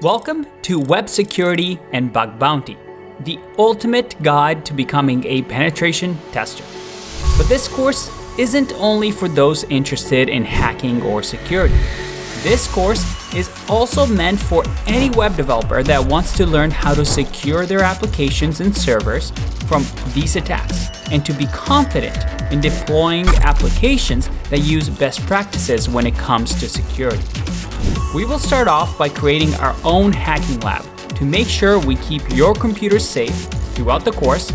Welcome to Web Security and Bug Bounty, the ultimate guide to becoming a penetration tester. But this course isn't only for those interested in hacking or security. This course is also meant for any web developer that wants to learn how to secure their applications and servers from these attacks and to be confident in deploying applications that use best practices when it comes to security. We will start off by creating our own hacking lab to make sure we keep your computer safe throughout the course.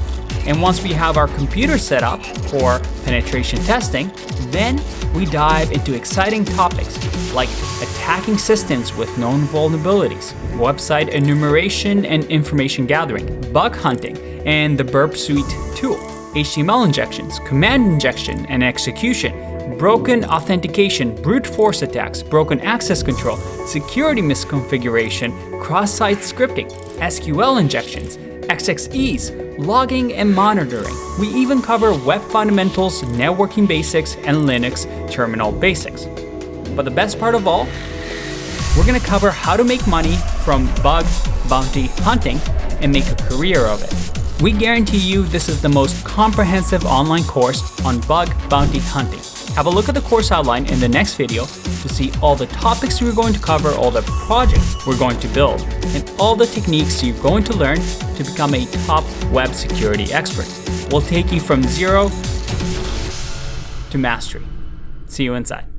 And once we have our computer set up for penetration testing, then we dive into exciting topics like attacking systems with known vulnerabilities, website enumeration and information gathering, bug hunting, and the Burp Suite tool, HTML injections, command injection and execution, broken authentication, brute force attacks, broken access control, security misconfiguration, cross-site scripting, SQL injections, XXEs, logging and monitoring. We even cover web fundamentals, networking basics, and Linux terminal basics. But the best part of all, we're going to cover how to make money from bug bounty hunting and make a career of it. We guarantee you this is the most comprehensive online course on bug bounty hunting. Have a look at the course outline in the next video to see all the topics we're going to cover, all the projects we're going to build, and all the techniques you're going to learn to become a top web security expert. We'll take you from zero to mastery. See you inside.